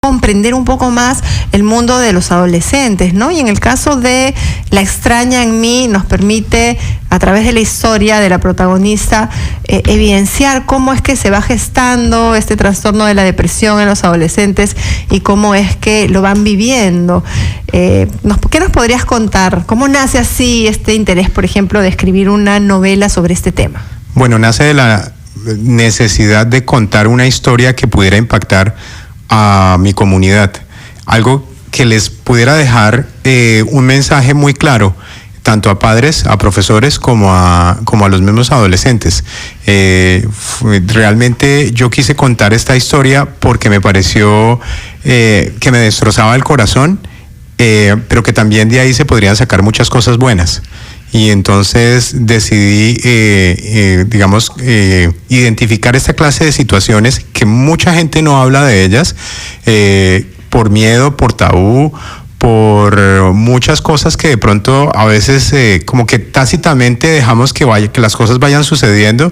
comprender un poco más el mundo de los adolescentes, ¿no? Y en el caso de La extraña en mí nos permite, a través de la historia de la protagonista, evidenciar cómo es que se va gestando este trastorno de la depresión en los adolescentes y cómo es que lo van viviendo. ¿Qué nos podrías contar? ¿Cómo nace así este interés, por ejemplo, de escribir una novela sobre este tema? Bueno, nace de la necesidad de contar una historia que pudiera impactar a mi comunidad, algo que les pudiera dejar un mensaje muy claro, tanto a padres, a profesores, como a los mismos adolescentes. Realmente yo quise contar esta historia porque me pareció que me destrozaba el corazón, pero que también de ahí se podrían sacar muchas cosas buenas. Y entonces decidí, identificar esta clase de situaciones que mucha gente no habla de ellas, por miedo, por tabú, por muchas cosas que de pronto a veces como que tácitamente dejamos que las cosas vayan sucediendo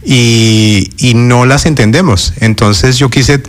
y no las entendemos. Entonces yo quise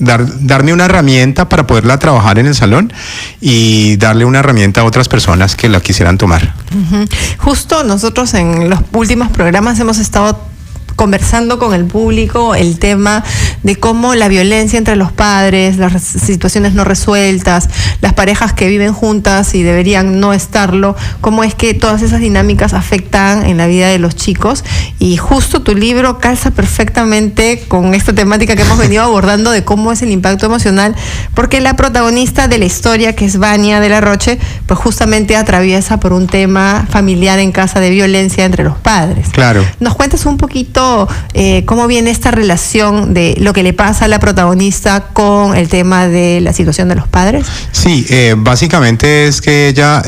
darme una herramienta para poderla trabajar en el salón y darle una herramienta a otras personas que la quisieran tomar. Uh-huh. Justo nosotros en los últimos programas hemos estado conversando con el público el tema de cómo la violencia entre los padres, las situaciones no resueltas, las parejas que viven juntas y deberían no estarlo, cómo es que todas esas dinámicas afectan en la vida de los chicos, y justo tu libro calza perfectamente con esta temática que hemos venido abordando de cómo es el impacto emocional, porque la protagonista de la historia, que es Vania de la Roche, pues justamente atraviesa por un tema familiar en casa de violencia entre los padres. Claro. ¿Nos cuentas un poquito cómo viene esta relación de lo que le pasa a la protagonista con el tema de la situación de los padres? Sí, básicamente es que ella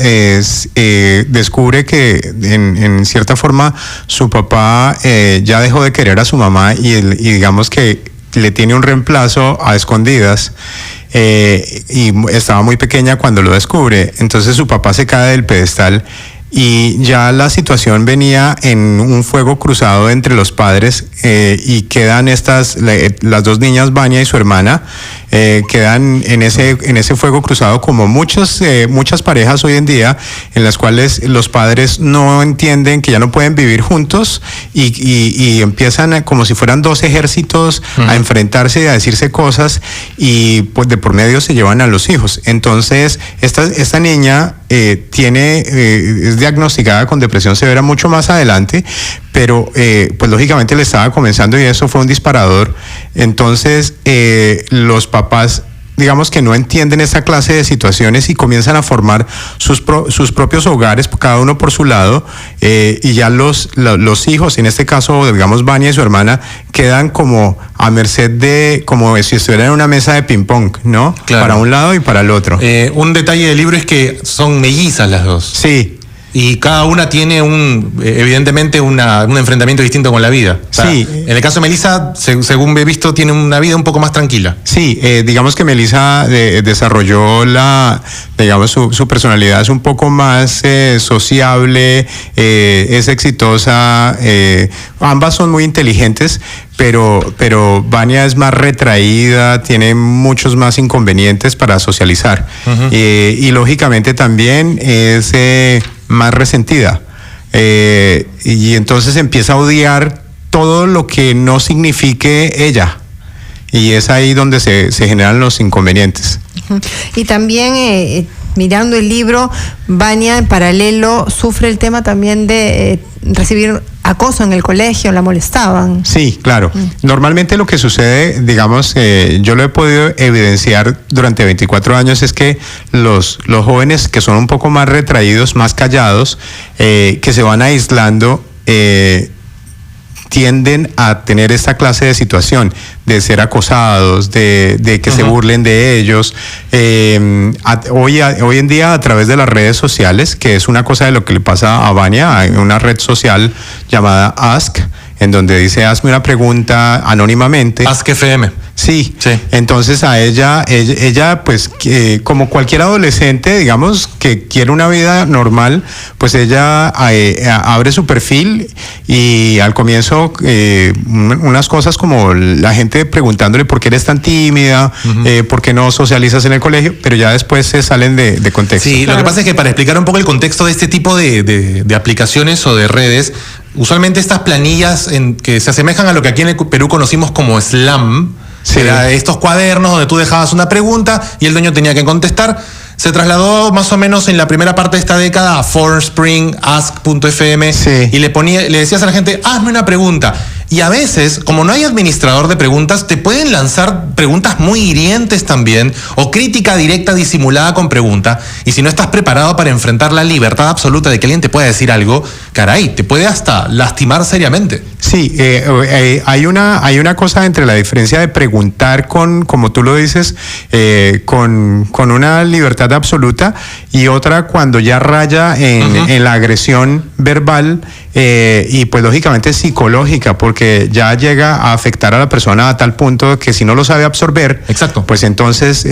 descubre que en cierta forma su papá ya dejó de querer a su mamá y digamos que le tiene un reemplazo a escondidas. Y estaba muy pequeña cuando lo descubre. Entonces su papá se cae del pedestal y ya la situación venía en un fuego cruzado entre los padres, y quedan las dos niñas, Vania y su hermana, quedan en ese fuego cruzado, como muchas parejas hoy en día, en las cuales los padres no entienden que ya no pueden vivir juntos y empiezan como si fueran dos ejércitos a enfrentarse y a decirse cosas, y pues de por medio se llevan a los hijos. Entonces esta niña es diagnosticada con depresión severa mucho más adelante, pero pues lógicamente le estaba comenzando y eso fue un disparador. Entonces los papás, digamos que no entienden esta clase de situaciones y comienzan a formar sus propios hogares, cada uno por su lado, y ya los hijos, en este caso, digamos, Vania y su hermana, quedan como a merced de, como si estuvieran en una mesa de ping pong, ¿no? Claro. Para un lado y para el otro. Un detalle del libro es que son mellizas las dos. Sí. Y cada una tiene evidentemente un enfrentamiento distinto con la vida. O sea, sí. En el caso de Melissa, según he visto, tiene una vida un poco más tranquila. Sí, digamos que Melissa desarrolló su personalidad es un poco más sociable, es exitosa, ambas son muy inteligentes, pero Vania es más retraída, tiene muchos más inconvenientes para socializar. Uh-huh. Y lógicamente también es más resentida, y entonces empieza a odiar todo lo que no signifique ella, y es ahí donde se generan los inconvenientes. Y también mirando el libro, Vania en paralelo sufre el tema también de recibir acoso en el colegio, la molestaban. Sí, claro. Normalmente lo que sucede, digamos, yo lo he podido evidenciar durante 24 años, es que los jóvenes que son un poco más retraídos, más callados, que se van aislando, tienden a tener esta clase de situación, de ser acosados, de que se burlen de ellos. Hoy en día, a través de las redes sociales, que es una cosa de lo que le pasa a Vania, hay una red social llamada Ask, en donde dice: hazme una pregunta anónimamente. Ask FM. Sí. Entonces a ella pues como cualquier adolescente, digamos, que quiere una vida normal, pues ella abre su perfil y al comienzo unas cosas como la gente preguntándole por qué eres tan tímida, por qué no socializas en el colegio, pero ya después se salen de contexto. Sí, claro. Lo que pasa es que para explicar un poco el contexto de este tipo de aplicaciones o de redes, usualmente estas planillas que se asemejan a lo que aquí en el Perú conocimos como Slam, era estos cuadernos donde tú dejabas una pregunta y el dueño tenía que contestar. Se trasladó más o menos en la primera parte de esta década a Formspring, Ask.fm y le decías a la gente, hazme una pregunta. Y a veces, como no hay administrador de preguntas, te pueden lanzar preguntas muy hirientes también, o crítica directa disimulada con pregunta. Y si no estás preparado para enfrentar la libertad absoluta de que alguien te pueda decir algo, caray, te puede hasta lastimar seriamente. Sí, hay una cosa entre la diferencia de preguntar como tú lo dices, con una libertad absoluta, y otra cuando ya raya en la agresión verbal y pues lógicamente psicológica, porque ya llega a afectar a la persona a tal punto que si no lo sabe absorber, pues entonces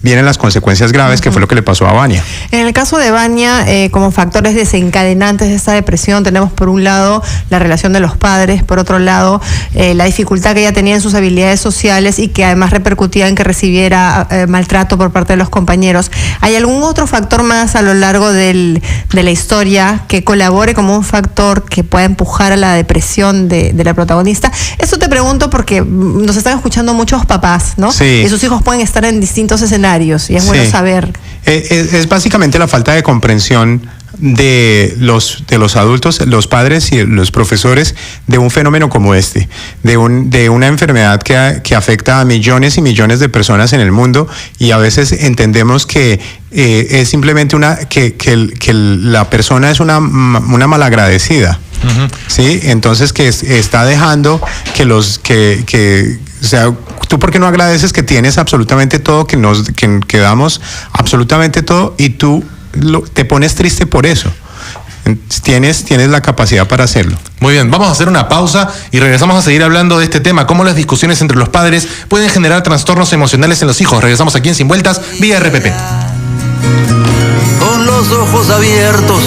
vienen las consecuencias graves, que fue lo que le pasó a Vania. En el caso de Vania, como factores desencadenantes de esta depresión, tenemos por un lado la relación de los padres, por otro lado la dificultad que ella tenía en sus habilidades sociales y que además repercutía en que recibiera maltrato por parte de los compañeros. ¿Hay algún otro factor más a lo largo de la historia que colabore como un factor que pueda empujar a la depresión de la protagonista? Esto te pregunto porque nos están escuchando muchos papás, ¿no? Sí. Y sus hijos pueden estar en distintos escenarios y es bueno saber. Es básicamente la falta de comprensión de los adultos, los padres y los profesores de un fenómeno como este, de una enfermedad que afecta a millones y millones de personas en el mundo, y a veces entendemos que es simplemente que la persona es una malagradecida. Sí, entonces que está dejando o sea, tú por qué no agradeces que tienes absolutamente todo, que damos absolutamente todo, y tú te pones triste por eso. Tienes la capacidad para hacerlo. Muy bien, vamos a hacer una pausa y regresamos a seguir hablando de este tema, cómo las discusiones entre los padres pueden generar trastornos emocionales en los hijos. Regresamos aquí en Sin Vueltas, vía RPP. Con los ojos abiertos.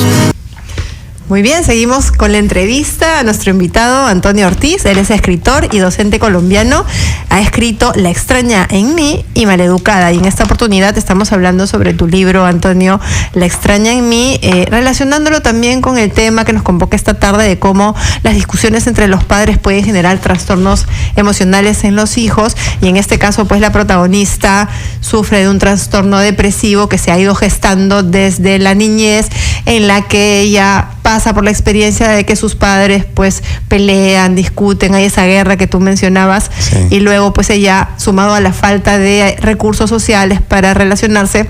Muy bien, seguimos con la entrevista a nuestro invitado Antonio Ortiz. Él es escritor y docente colombiano. Ha escrito La extraña en mí y Maleducada. Y en esta oportunidad estamos hablando sobre tu libro, Antonio, La extraña en mí, relacionándolo también con el tema que nos convoca esta tarde de cómo las discusiones entre los padres pueden generar trastornos emocionales en los hijos. Y en este caso, pues la protagonista sufre de un trastorno depresivo que se ha ido gestando desde la niñez, en la que ella pasa por la experiencia de que sus padres pues pelean, discuten, hay esa guerra que tú mencionabas, y luego pues ella, sumado a la falta de recursos sociales para relacionarse,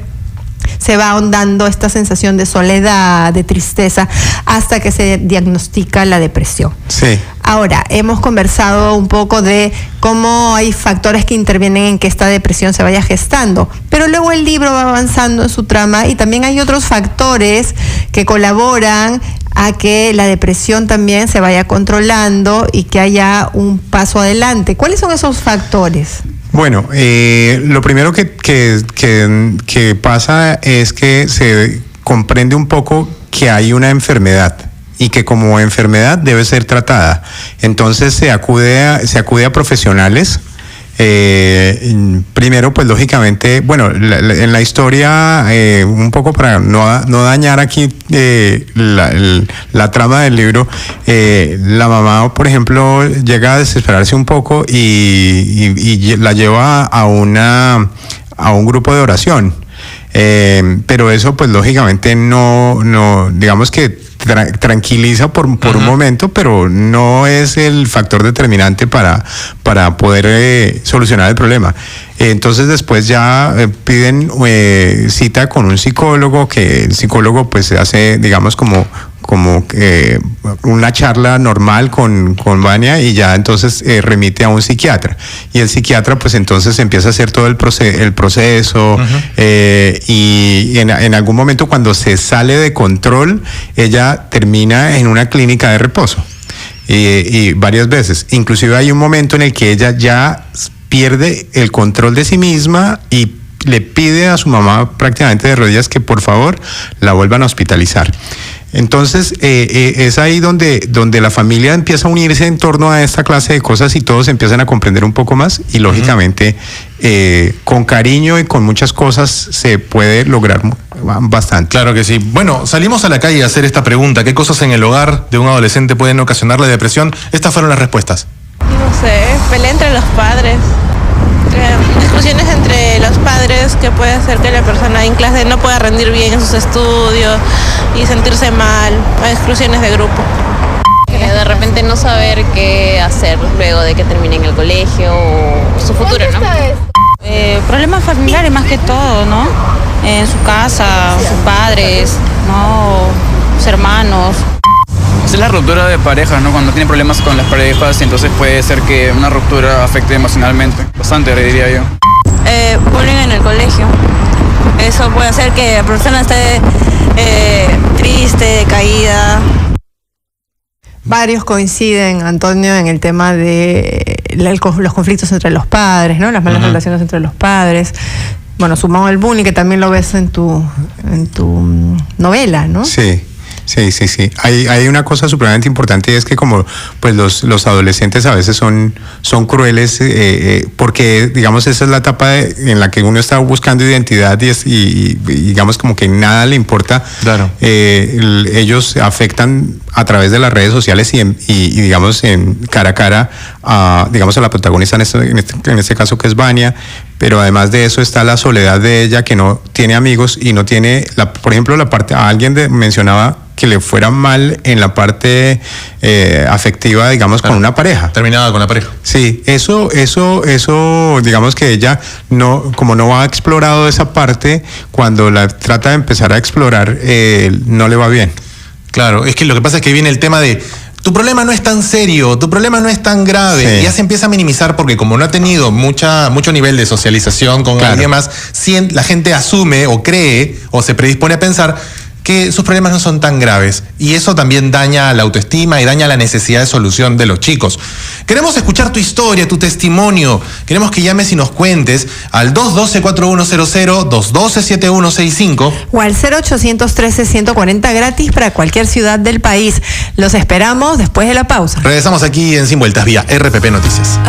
se va ahondando esta sensación de soledad, de tristeza, hasta que se diagnostica la depresión. Sí. Ahora, hemos conversado un poco de cómo hay factores que intervienen en que esta depresión se vaya gestando, pero luego el libro va avanzando en su trama y también hay otros factores que colaboran a que la depresión también se vaya controlando y que haya un paso adelante. ¿Cuáles son esos factores? Bueno, lo primero que pasa es que se comprende un poco que hay una enfermedad y que como enfermedad debe ser tratada. Entonces se acude a profesionales. Primero, pues lógicamente, bueno, en la historia, un poco para no dañar aquí la trama del libro, la mamá, por ejemplo, llega a desesperarse un poco y la lleva a un grupo de oración. Pero eso, pues lógicamente no digamos que tranquiliza por un momento, pero no es el factor determinante para poder solucionar el problema. Entonces después ya piden cita con un psicólogo, que el psicólogo pues hace, digamos, como una charla normal con Vania, y ya entonces remite a un psiquiatra, y el psiquiatra pues entonces empieza a hacer todo el proceso. Y en algún momento, cuando se sale de control, ella termina en una clínica de reposo, y varias veces. Inclusive hay un momento en el que ella ya pierde el control de sí misma y le pide a su mamá prácticamente de rodillas que por favor la vuelvan a hospitalizar. Entonces es ahí donde la familia empieza a unirse en torno a esta clase de cosas y todos empiezan a comprender un poco más y lógicamente con cariño y con muchas cosas se puede lograr bastante. Claro que sí. Bueno, salimos a la calle a hacer esta pregunta: ¿qué cosas en el hogar de un adolescente pueden ocasionarle depresión? Estas fueron las respuestas. No sé, pelea entre los padres. Discusiones entre los padres que puede hacer que la persona en clase no pueda rendir bien en sus estudios y sentirse mal, exclusiones de grupo. De repente no saber qué hacer luego de que termine en el colegio o su futuro, ¿no? Problemas familiares más que todo, ¿no? En su casa, sus padres, ¿no? Sus hermanos. Es la ruptura de pareja, ¿no? Cuando tiene problemas con las parejas, entonces puede ser que una ruptura afecte emocionalmente. Bastante, diría yo. Bullying en el colegio. Eso puede hacer que la persona esté triste, decaída. Varios coinciden, Antonio, en el tema de los conflictos entre los padres, ¿no? Las malas relaciones entre los padres. Bueno, sumado al bullying, que también lo ves en tu novela, ¿no? Sí. Hay una cosa supremamente importante y es que como pues los adolescentes a veces son crueles porque digamos esa es la etapa en la que uno está buscando identidad y digamos como que nada le importa. Claro. Ellos afectan a través de las redes sociales y digamos en cara a cara a la protagonista en este caso que es Vania. Pero además de eso está la soledad de ella, que no tiene amigos y no tiene, por ejemplo, la parte, alguien mencionaba que le fuera mal en la parte afectiva, digamos, con una pareja. Terminada con la pareja. Sí, eso, digamos que ella como no ha explorado esa parte, cuando la trata de empezar a explorar, no le va bien. Claro, es que lo que pasa es que viene el tema de: tu problema no es tan serio, tu problema no es tan grave. Sí. Y ya se empieza a minimizar porque como no ha tenido mucho nivel de socialización con alguien más, la gente asume o cree o se predispone a pensar que sus problemas no son tan graves. Y eso también daña la autoestima y daña la necesidad de solución de los chicos. Queremos escuchar tu historia, tu testimonio. Queremos que llames y nos cuentes al 212-4100, 212-7165. O al 0813-140 gratis para cualquier ciudad del país. Los esperamos después de la pausa. Regresamos aquí en Sin Vueltas vía RPP Noticias.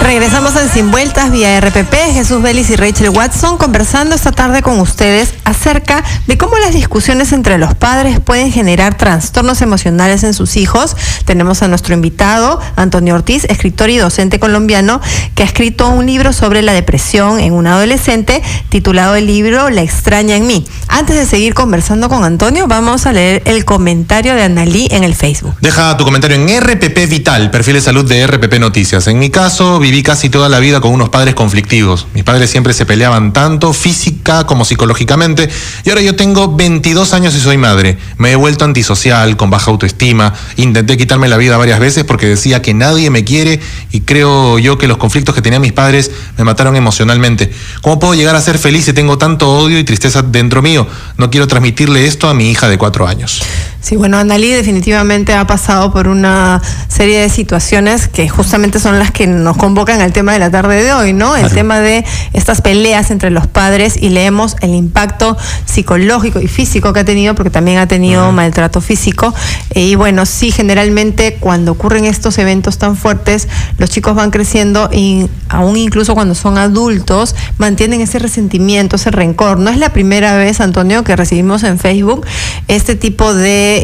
Regresamos en Sin Vueltas vía RPP. Jesús Vélez y Rachel Watson conversando esta tarde con ustedes acerca de cómo las discusiones entre los padres pueden generar trastornos emocionales en sus hijos. Tenemos a nuestro invitado, Antonio Ortiz, escritor y docente colombiano, que ha escrito un libro sobre la depresión en un adolescente, titulado el libro La extraña en mí. Antes de seguir conversando con Antonio, vamos a leer el comentario de Analí en el Facebook. Deja tu comentario en RPP Vital, perfil de salud de RPP Noticias. En mi caso, viví casi toda la vida con unos padres conflictivos. Mis padres siempre se peleaban tanto física como psicológicamente y ahora yo tengo 22 años y soy madre. Me he vuelto antisocial, con baja autoestima. Intenté quitarme la vida varias veces porque decía que nadie me quiere y creo yo que los conflictos que tenían mis padres me mataron emocionalmente. ¿Cómo puedo llegar a ser feliz si tengo tanto odio y tristeza dentro mío? No quiero transmitirle esto a mi hija de 4 años. Sí, bueno, Analí definitivamente ha pasado por una serie de situaciones que justamente son las que nos convocan al tema de la tarde de hoy, ¿no? El tema de estas peleas entre los padres, y leemos el impacto psicológico y físico que ha tenido, porque también ha tenido maltrato físico. Y bueno, sí, generalmente cuando ocurren estos eventos tan fuertes, los chicos van creciendo y aún incluso cuando son adultos mantienen ese resentimiento, ese rencor. No es la primera vez, Antonio, que recibimos en Facebook este tipo de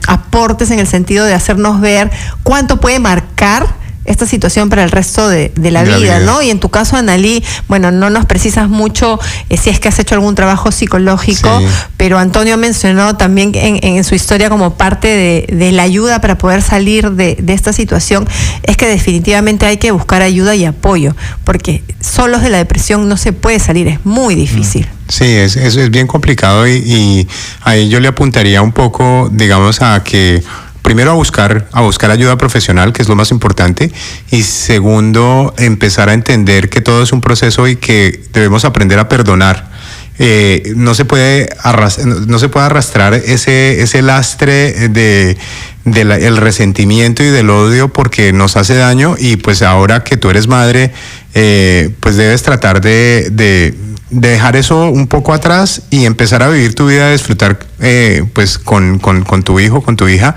aportes en el sentido de hacernos ver cuánto puede marcar esta situación para el resto de la vida, ¿no? Y en tu caso, Analí, bueno, no nos precisas mucho si es que has hecho algún trabajo psicológico, sí, pero Antonio mencionó también en su historia como parte de la ayuda para poder salir de esta situación, es que definitivamente hay que buscar ayuda y apoyo, porque solos de la depresión no se puede salir, es muy difícil. Sí, eso es bien complicado y ahí yo le apuntaría un poco, digamos, a que primero a buscar ayuda profesional, que es lo más importante, y segundo, empezar a entender que todo es un proceso y que debemos aprender a perdonar. No se puede arrastrar ese lastre el resentimiento y del odio porque nos hace daño, y pues ahora que tú eres madre, pues debes tratar de dejar eso un poco atrás y empezar a vivir tu vida, disfrutar pues con tu hijo, con tu hija,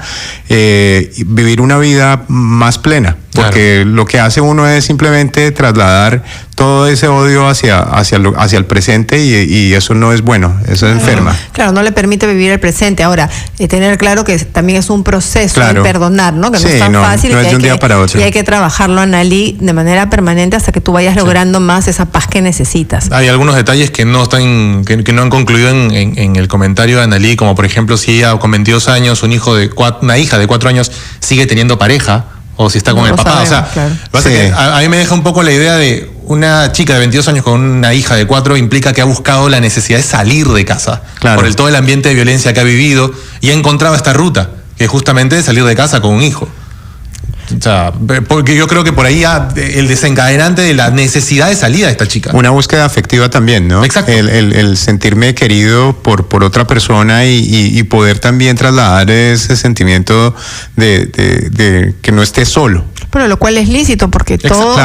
vivir una vida más plena, porque lo que hace uno es simplemente trasladar todo ese odio hacia el presente, y eso no es bueno, eso enferma. Claro, no le permite vivir el presente. Ahora, tener claro que también es un proceso de perdonar, ¿no? Que no es tan fácil, no es de un día para otro. Y hay que trabajarlo, Analí, de manera permanente hasta que tú vayas logrando más esa paz que necesitas. Hay algunos detalles que no están, que no han concluido en el comentario de Analí, como por ejemplo si ella con 22 años, una hija de 4 años sigue teniendo pareja, o si está con el papá. Sabemos, o sea, que a mí me deja un poco la idea de una chica de 22 años con una hija de 4, implica que ha buscado la necesidad de salir de casa por todo el ambiente de violencia que ha vivido, y ha encontrado esta ruta, que es justamente salir de casa con un hijo. O sea, porque yo creo que por ahí el desencadenante de la necesidad de salida de esta chica. Una búsqueda afectiva también, ¿no? Exacto. El sentirme querido por otra persona, y poder también trasladar ese sentimiento de que no esté solo. Pero lo cual es lícito, porque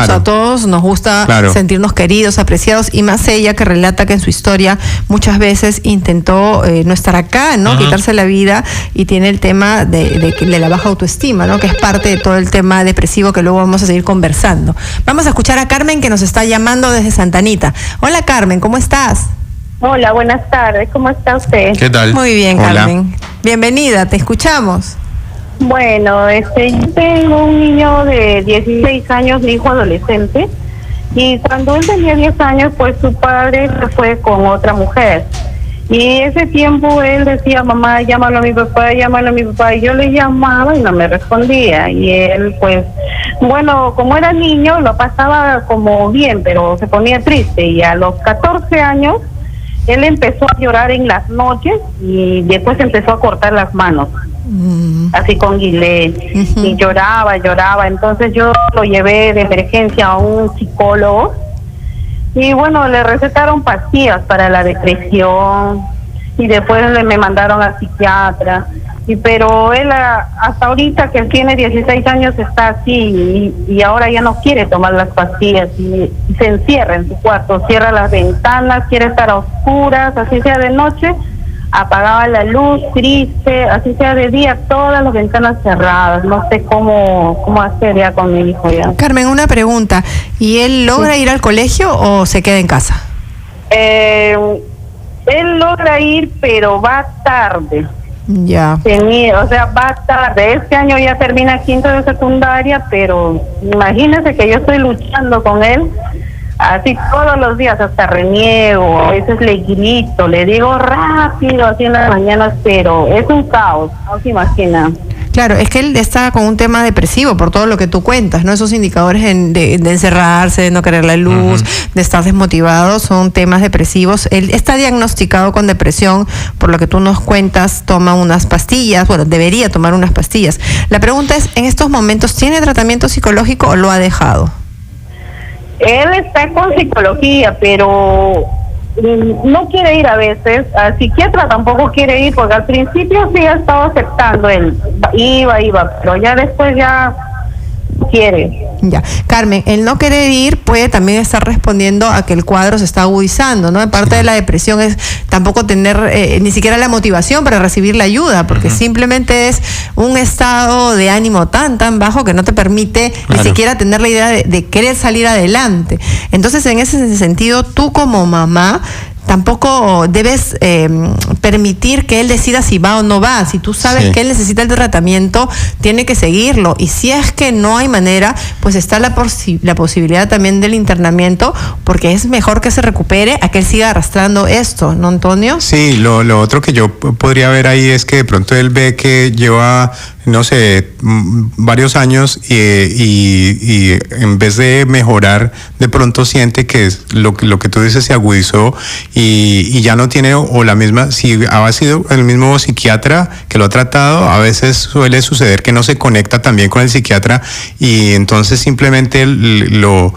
a todos nos gusta sentirnos queridos, apreciados, y más ella, que relata que en su historia muchas veces intentó no estar acá, ¿no? Quitarse la vida, y tiene el tema de la baja autoestima, ¿no? Que es parte de todo el tema depresivo que luego vamos a seguir conversando. Vamos a escuchar a Carmen, que nos está llamando desde Santa Anita. Hola, Carmen, ¿cómo estás? Hola, buenas tardes, ¿cómo está usted? ¿Qué tal? Muy bien, Hola. Carmen. Bienvenida, te escuchamos. Bueno, yo tengo un niño de 16 años, mi hijo adolescente, y cuando él tenía 10 años, pues su padre se fue con otra mujer. Y ese tiempo él decía, mamá, llámalo a mi papá, y yo le llamaba y no me respondía. Y él, pues, bueno, como era niño, lo pasaba como bien, pero se ponía triste. Y a los 14 años, él empezó a llorar en las noches, y después empezó a cortar las manos, así con gilet, y lloraba. Entonces yo lo llevé de emergencia a un psicólogo, y bueno, le recetaron pastillas para la depresión, y después me mandaron al psiquiatra. Pero él hasta ahorita, que él tiene 16 años, está así, y ahora ya no quiere tomar las pastillas, y se encierra en su cuarto, cierra las ventanas, quiere estar a oscuras, así sea de noche, apagaba la luz, triste, así sea de día, todas las ventanas cerradas. No sé cómo hacer ya con mi hijo ya. Carmen, una pregunta, ¿y él logra ir al colegio o se queda en casa? Él logra ir, pero va tarde. Ya. Va tarde. Este año ya termina quinto de secundaria, pero imagínese que yo estoy luchando con él así todos los días, hasta reniego, a veces le grito, le digo rápido así en las mañanas, pero es un caos, no se imagina. Claro, es que él está con un tema depresivo por todo lo que tú cuentas, ¿no? Esos indicadores de encerrarse, de no querer la luz, de estar desmotivado, son temas depresivos. Él está diagnosticado con depresión, por lo que tú nos cuentas, toma unas pastillas, bueno, debería tomar unas pastillas. La pregunta es, ¿en estos momentos tiene tratamiento psicológico o lo ha dejado? Él está con psicología, pero no quiere ir a veces. Al psiquiatra tampoco quiere ir, porque al principio sí ha estado aceptando, él iba, pero ya después ya quiere. Ya, Carmen, el no querer ir puede también estar respondiendo a que el cuadro se está agudizando, ¿no? Parte de la depresión es tampoco tener ni siquiera la motivación para recibir la ayuda, porque simplemente es un estado de ánimo tan bajo que no te permite ni siquiera tener la idea de querer salir adelante. Entonces, en ese sentido, tú como mamá tampoco debes permitir que él decida si va o no va. Si tú sabes que él necesita el tratamiento, tiene que seguirlo. Y si es que no hay manera, pues está la posibilidad también del internamiento, porque es mejor que se recupere a que él siga arrastrando esto, ¿no, Antonio? Sí, lo otro que yo podría ver ahí es que de pronto él ve que lleva no sé, varios años y en vez de mejorar, de pronto siente que lo que tú dices se agudizó y ya no tiene o la misma, si ha sido el mismo psiquiatra que lo ha tratado, a veces suele suceder que no se conecta también con el psiquiatra y entonces simplemente lo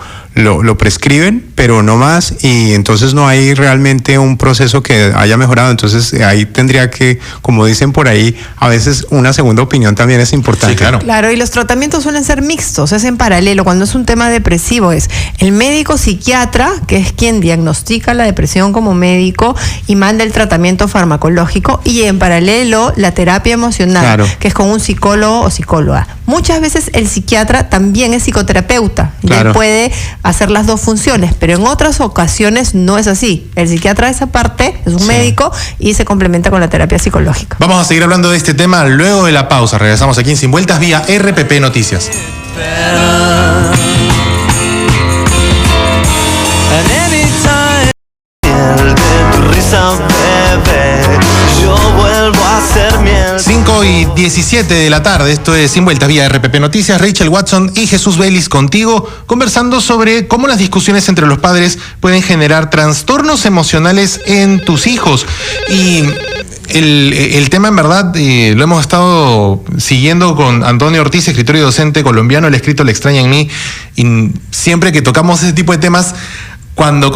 prescriben, pero no más, y entonces no hay realmente un proceso que haya mejorado. Entonces ahí tendría que, como dicen por ahí, a veces una segunda opinión también es importante. Sí, claro. Claro, y los tratamientos suelen ser mixtos, es en paralelo. Cuando es un tema depresivo es el médico psiquiatra, que es quien diagnostica la depresión como médico y manda el tratamiento farmacológico, y en paralelo la terapia emocional, claro, que es con un psicólogo o psicóloga. Muchas veces el psiquiatra también es psicoterapeuta, claro, y él puede hacer las dos funciones, pero en otras ocasiones no es así. El psiquiatra esa parte es un médico y se complementa con la terapia psicológica. Vamos a seguir hablando de este tema luego de la pausa. Regresamos aquí en Sin Vueltas vía RPP Noticias. Yo vuelvo a ser miel. 5:17 de la tarde, esto es Sin Vueltas vía RPP Noticias. Rachel Watson y Jesús Vélez contigo, conversando sobre cómo las discusiones entre los padres pueden generar trastornos emocionales en tus hijos. Y el tema, en verdad, lo hemos estado siguiendo con Antonio Ortiz, escritor y docente colombiano. Él ha escrito La extraña en mí, y siempre que tocamos ese tipo de temas, cuando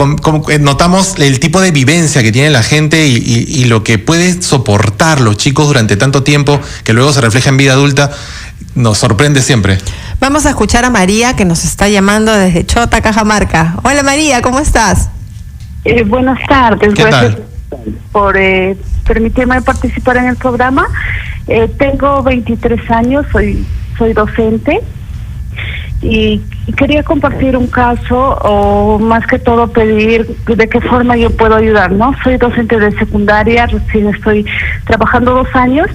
notamos el tipo de vivencia que tiene la gente y lo que puede soportar los chicos durante tanto tiempo, que luego se refleja en vida adulta, nos sorprende siempre. Vamos a escuchar a María, que nos está llamando desde Chota, Cajamarca. Hola María, ¿cómo estás? Buenas tardes. ¿Qué tal? Por permitirme participar en el programa. Tengo 23 años, soy docente. Y quería compartir un caso, o más que todo pedir de qué forma yo puedo ayudar, ¿no? Soy docente de secundaria, recién estoy trabajando 2 años,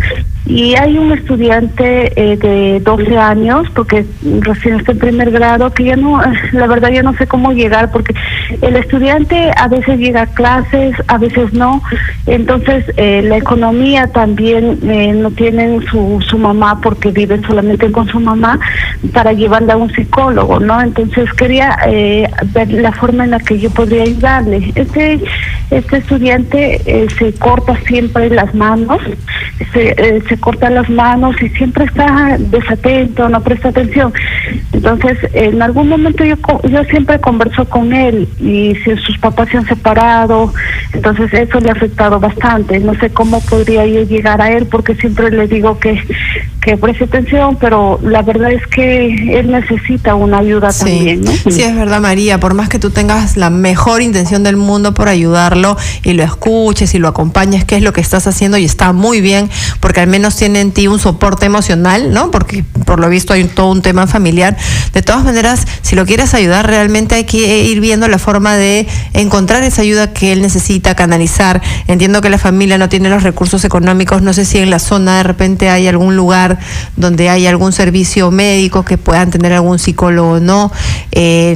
y hay un estudiante de 12 años, porque recién está en primer grado, que ya no, la verdad ya no sé cómo llegar, porque el estudiante a veces llega a clases, a veces no, entonces la economía también no tienen su mamá, porque viven solamente con su mamá, para llevarla a un psicólogo, ¿no? Entonces quería ver la forma en la que yo podría ayudarle. Este estudiante se corta siempre las manos, se corta las manos y siempre está desatento, no presta atención. Entonces, en algún momento yo siempre converso con él, y si sus papás se han separado, entonces eso le ha afectado bastante. No sé cómo podría yo llegar a él, porque siempre le digo que preste atención, pero la verdad es que él necesita una ayuda también, ¿no? Sí, es verdad, María, por más que tú tengas la mejor intención del mundo por ayudarlo y lo escuches y lo acompañes, qué es lo que estás haciendo, y está muy bien, porque al menos tiene en ti un soporte emocional, ¿no? Porque por lo visto hay todo un tema familiar. De todas maneras, si lo quieres ayudar, realmente hay que ir viendo la forma de encontrar esa ayuda que él necesita, canalizar. Entiendo que la familia no tiene los recursos económicos, no sé si en la zona de repente hay algún lugar donde hay algún servicio médico que puedan tener algún psicólogo o no.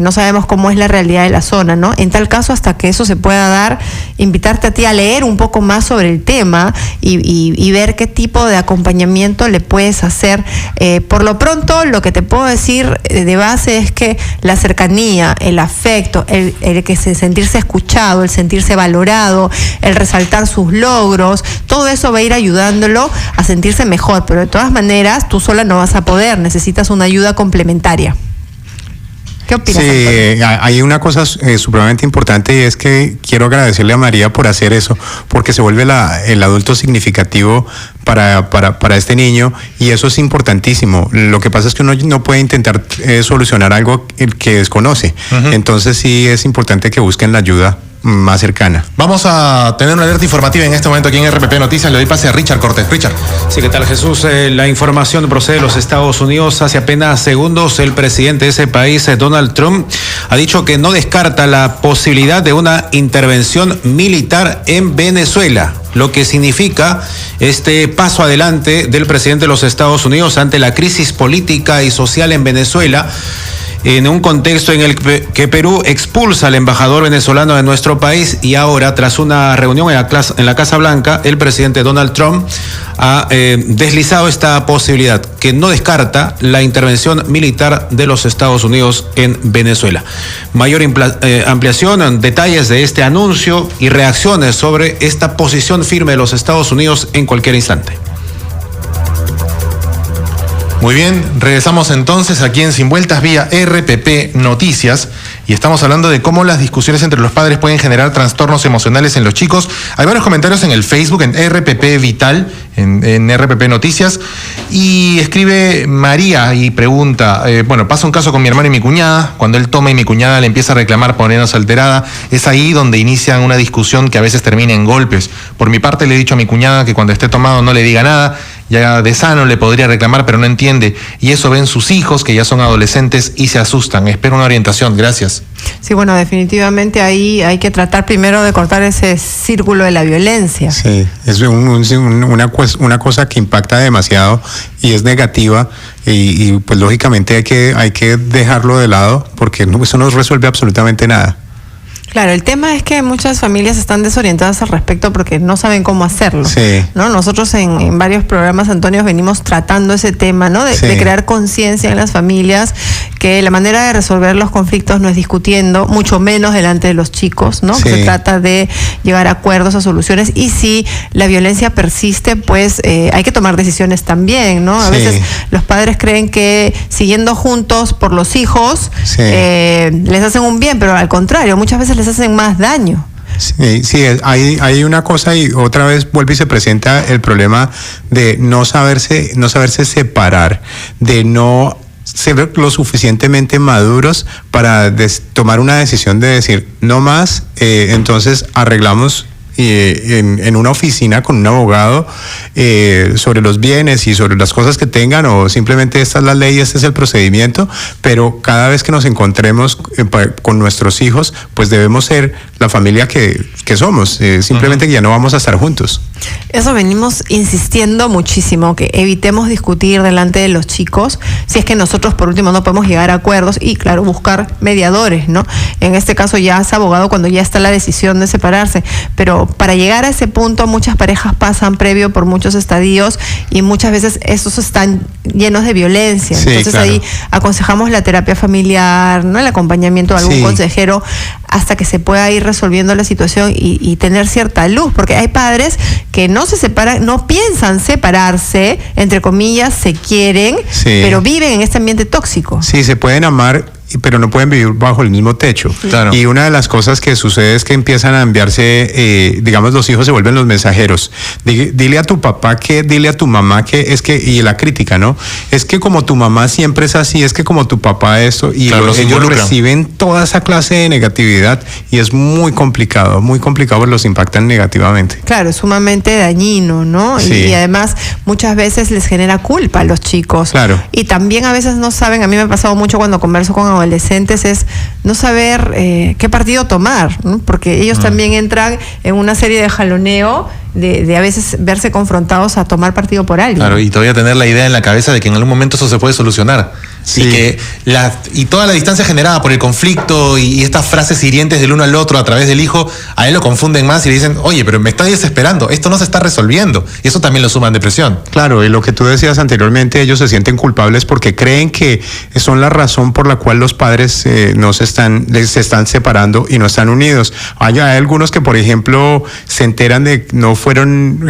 No sabemos cómo es la realidad de la zona, ¿no? En tal caso, hasta que eso se pueda dar, invitarte a ti a leer un poco más sobre el tema y ver qué tipo de acompañamiento le puedes hacer. Por lo pronto, lo que te puedo decir de base es que la cercanía, el afecto, el que sentirse escuchado, el sentirse valorado, el resaltar sus logros, todo eso va a ir ayudándolo a sentirse mejor, pero de todas maneras tú sola no vas a poder, necesitas una ayuda complementaria. ¿Qué opinas? Sí, hay una cosa supremamente importante, y es que quiero agradecerle a María por hacer eso, porque se vuelve el adulto significativo para este niño, y eso es importantísimo. Lo que pasa es que uno no puede intentar solucionar algo que desconoce. Entonces sí es importante que busquen la ayuda más cercana. Vamos a tener una alerta informativa en este momento aquí en RPP Noticias. Le doy pase a Richard Cortés. Richard. Sí, ¿qué tal, Jesús? La información procede de los Estados Unidos. Hace apenas segundos el presidente de ese país, Donald Trump, ha dicho que no descarta la posibilidad de una intervención militar en Venezuela, lo que significa este paso adelante del presidente de los Estados Unidos ante la crisis política y social en Venezuela. en un contexto en el que Perú expulsa al embajador venezolano de nuestro país y ahora, tras una reunión en la Casa Blanca, el presidente Donald Trump ha deslizado esta posibilidad, que no descarta la intervención militar de los Estados Unidos en Venezuela. Mayor ampliación, detalles de este anuncio y reacciones sobre esta posición firme de los Estados Unidos en cualquier instante. Muy bien, regresamos entonces aquí en Sin Vueltas vía RPP Noticias y estamos hablando de cómo las discusiones entre los padres pueden generar trastornos emocionales en los chicos. Hay varios comentarios en el Facebook, en RPP Vital, en RPP Noticias, y escribe María y pregunta, pasa un caso con mi hermano y mi cuñada, cuando él toma y mi cuñada le empieza a reclamar poniéndose alterada, es ahí donde inician una discusión que a veces termina en golpes. Por mi parte le he dicho a mi cuñada que cuando esté tomado no le diga nada, ya de sano le podría reclamar, pero no entiende. Y eso ven sus hijos, que ya son adolescentes, y se asustan. Espero una orientación. Gracias. Sí, bueno, definitivamente ahí hay que tratar primero de cortar ese círculo de la violencia. Sí, es una cosa que impacta demasiado y es negativa. Y pues lógicamente hay que dejarlo de lado porque eso no resuelve absolutamente nada. Claro, el tema es que muchas familias están desorientadas al respecto porque no saben cómo hacerlo. Sí. ¿No? Nosotros en varios programas, Antonio, venimos tratando ese tema, ¿no? De crear conciencia en las familias, que la manera de resolver los conflictos no es discutiendo, mucho menos delante de los chicos, ¿no? Sí. Que se trata de llegar a acuerdos, a soluciones, y si la violencia persiste, pues hay que tomar decisiones también, ¿no? A veces los padres creen que siguiendo juntos por los hijos les hacen un bien, pero al contrario, muchas veces les hacen más daño. Sí, hay una cosa y otra vez vuelve y se presenta el problema de no saberse separar, de no ser lo suficientemente maduros para tomar una decisión de decir no más, entonces arreglamos en una oficina con un abogado sobre los bienes y sobre las cosas que tengan, o simplemente esta es la ley, este es el procedimiento, pero cada vez que nos encontremos con nuestros hijos, pues debemos ser la familia que somos, simplemente que ya no vamos a estar juntos. Eso venimos insistiendo muchísimo, que evitemos discutir delante de los chicos, si es que nosotros por último no podemos llegar a acuerdos y claro, buscar mediadores, ¿no? En este caso ya es abogado cuando ya está la decisión de separarse, pero para llegar a ese punto muchas parejas pasan previo por muchos estadios y muchas veces esos están llenos de violencia. Sí, entonces claro. Ahí aconsejamos la terapia familiar, ¿no? El acompañamiento de algún consejero hasta que se pueda ir resolviendo la situación y tener cierta luz, porque hay padres que no se separan, no piensan separarse, entre comillas, se quieren, pero viven en este ambiente tóxico. Sí, se pueden amar, pero no pueden vivir bajo el mismo techo. Claro. Y una de las cosas que sucede es que empiezan a enviarse, digamos, los hijos se vuelven los mensajeros. Dile a tu papá que, dile a tu mamá que, es que, y la crítica, ¿no? Es que como tu mamá siempre es así, es que como tu papá esto, y claro, ellos reciben toda esa clase de negatividad y es muy complicado, pues los impactan negativamente. Claro, es sumamente dañino, ¿no? Sí. Y además muchas veces les genera culpa a los chicos. Claro. Y también a veces no saben, a mí me ha pasado mucho cuando converso con adolescentes, es no saber qué partido tomar, ¿no? Porque ellos también entran en una serie de jaloneo de a veces verse confrontados a tomar partido por alguien. Claro, y todavía tener la idea en la cabeza de que en algún momento eso se puede solucionar. Sí. Y toda la distancia generada por el conflicto y estas frases hirientes del uno al otro a través del hijo, a él lo confunden más y le dicen, oye, pero me está desesperando, esto no se está resolviendo. Y eso también lo suma en depresión. Claro, y lo que tú decías anteriormente, ellos se sienten culpables porque creen que son la razón por la cual los padres se están separando y no están unidos. Hay algunos que, por ejemplo, se enteran de que no fueron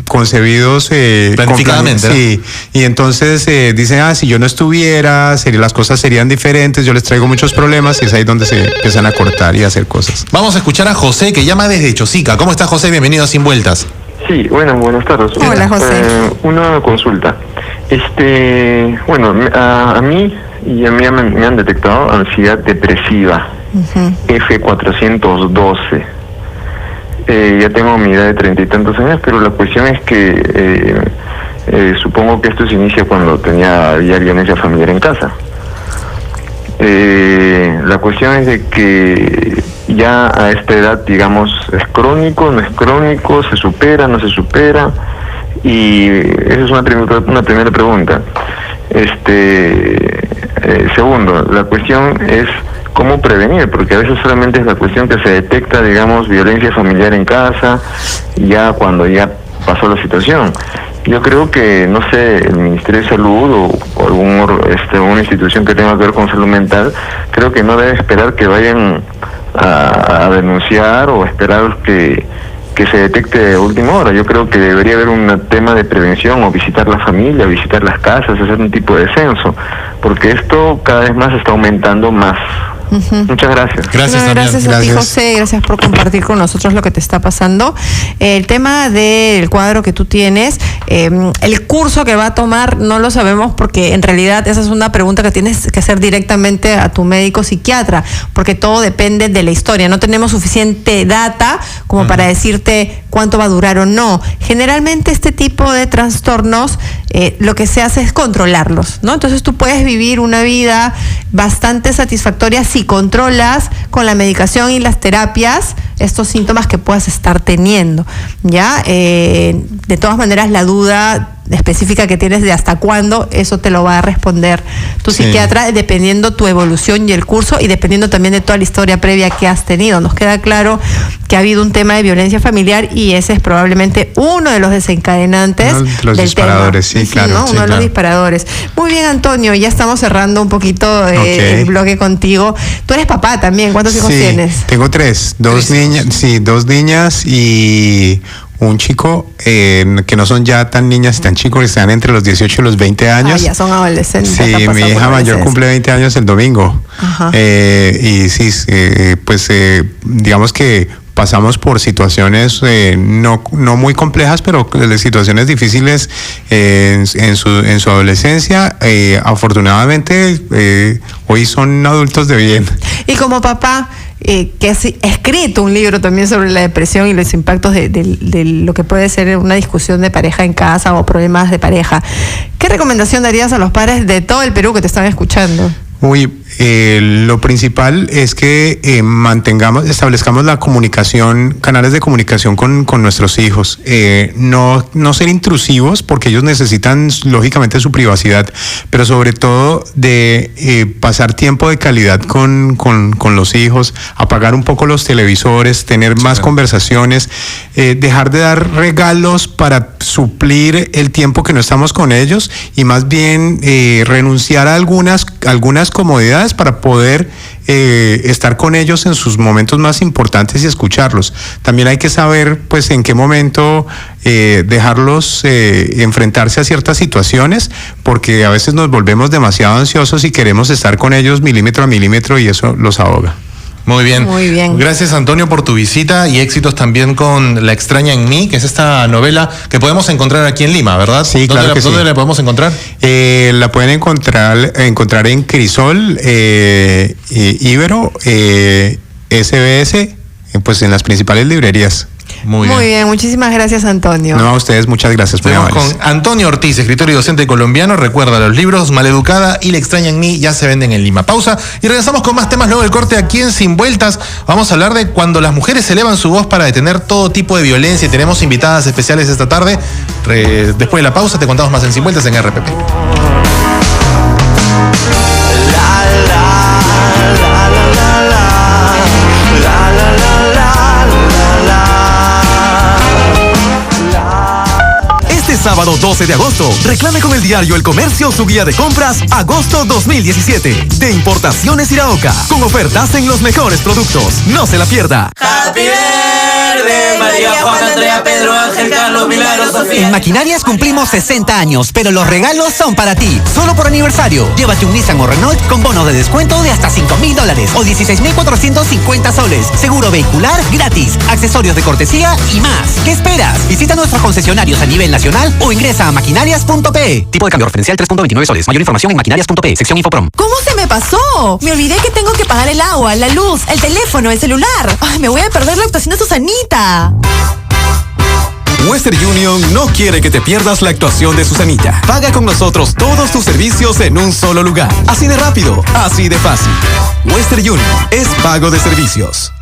concebidos planificadamente, ¿no? Sí, y entonces dicen, si yo no estuviera, las cosas serían diferentes, yo les traigo muchos problemas, y es ahí donde se empiezan a cortar y a hacer cosas. Vamos a escuchar a José, que llama desde Chosica. ¿Cómo está, José? Bienvenido a Sin Vueltas. Sí, buenas tardes. Hola, José. Una consulta. A mí y a mí me han detectado ansiedad depresiva, F412. Ya tengo mi edad de 30 y tantos años, pero la cuestión es que supongo que esto se inicia cuando había violencia familiar en casa. La cuestión es de que ya a esta edad, digamos, ¿es crónico, no es crónico, se supera, no se supera? Y esa es una primera pregunta. Segundo, la cuestión es cómo prevenir, porque a veces solamente es la cuestión que se detecta, digamos, violencia familiar en casa, ya cuando ya pasó la situación. Yo creo que, no sé, el Ministerio de Salud o alguna institución que tenga que ver con salud mental, creo que no debe esperar que vayan a denunciar o esperar que se detecte a última hora. Yo creo que debería haber un tema de prevención, o visitar la familia, visitar las casas, hacer un tipo de censo, porque esto cada vez más está aumentando más. Muchas gracias. Gracias a ti, José. Gracias por compartir con nosotros lo que te está pasando. El tema del cuadro que tú tienes, el curso que va a tomar no lo sabemos, porque en realidad esa es una pregunta que tienes que hacer directamente a tu médico psiquiatra, porque todo depende de la historia. No tenemos suficiente data como para decirte cuánto va a durar o no. Generalmente este tipo de trastornos lo que se hace es controlarlos, ¿no? Entonces tú puedes vivir una vida bastante satisfactoria si controlas con la medicación y las terapias estos síntomas que puedas estar teniendo, ¿ya? De todas maneras, la duda específica que tienes de hasta cuándo, eso te lo va a responder tu psiquiatra, dependiendo tu evolución y el curso, y dependiendo también de toda la historia previa que has tenido. Nos queda claro que ha habido un tema de violencia familiar, y ese es probablemente uno de los desencadenantes los del disparadores, tema. sí, claro. ¿no? Uno de los disparadores. Muy bien, Antonio, ya estamos cerrando un poquito el bloque contigo. Tú eres papá también, ¿cuántos hijos tienes? Tengo tres niñas y un chico, que no son ya tan niñas y tan chicos, que están entre los 18 y los 20 años. Ya son adolescentes. Sí, mi hija mayor cumple 20 años el domingo. Y sí, pues digamos que pasamos por situaciones no muy complejas, pero situaciones difíciles en su adolescencia. Afortunadamente, hoy son adultos de bien. Y como papá, que has escrito un libro también sobre la depresión y los impactos de lo que puede ser una discusión de pareja en casa o problemas de pareja, ¿qué recomendación darías a los padres de todo el Perú que te están escuchando? Lo principal es que establezcamos la comunicación, canales de comunicación con nuestros hijos. No ser intrusivos, porque ellos necesitan lógicamente su privacidad, pero sobre todo de pasar tiempo de calidad con los hijos, apagar un poco los televisores, tener más conversaciones, dejar de dar regalos para suplir el tiempo que no estamos con ellos, y más bien renunciar a algunas comodidades para poder estar con ellos en sus momentos más importantes y escucharlos. También hay que saber, pues, en qué momento dejarlos enfrentarse a ciertas situaciones, porque a veces nos volvemos demasiado ansiosos y queremos estar con ellos milímetro a milímetro, y eso los ahoga. Muy bien. Muy bien. Gracias, Antonio, por tu visita, y éxitos también con La extraña en mí, que es esta novela que podemos encontrar aquí en Lima, ¿verdad? Sí, claro que sí. ¿Dónde la podemos encontrar? La pueden encontrar en Crisol, Ibero, SBS, pues en las principales librerías. Muy bien, muchísimas gracias, Antonio. No, a ustedes, muchas gracias. Estamos con Antonio Ortiz, escritor y docente colombiano. Recuerda, los libros Maleducada y La extraña en mí ya se venden en Lima. Pausa y regresamos con más temas luego del corte aquí en Sin Vueltas. Vamos a hablar de cuando las mujeres elevan su voz para detener todo tipo de violencia, y tenemos invitadas especiales esta tarde. Después de la pausa te contamos más en Sin Vueltas en RPP. Sábado 12 de agosto, reclame con el diario El Comercio su guía de compras agosto 2017 de Importaciones Iraoka, con ofertas en los mejores productos. No se la pierda. Happy Verde, María, Juan, Andrea, Pedro, Ángel, Carlos, Milagros, Sofía. En Maquinarias cumplimos 60 años, pero los regalos son para ti. Solo por aniversario, llévate un Nissan o Renault con bono de descuento de hasta $5,000 o 16,450 soles. Seguro vehicular gratis, accesorios de cortesía y más. ¿Qué esperas? Visita nuestros concesionarios a nivel nacional o ingresa a maquinarias.pe. Tipo de cambio referencial 3.29 soles. Mayor información en maquinarias.pe, sección Infoprom. ¿Cómo se me pasó? Me olvidé que tengo que pagar el agua, la luz, el teléfono, el celular. Ay, me voy a perder la actuación de Susanita. Western Union no quiere que te pierdas la actuación de Susanita. Paga con nosotros todos tus servicios en un solo lugar. Así de rápido, así de fácil. Western Union es pago de servicios.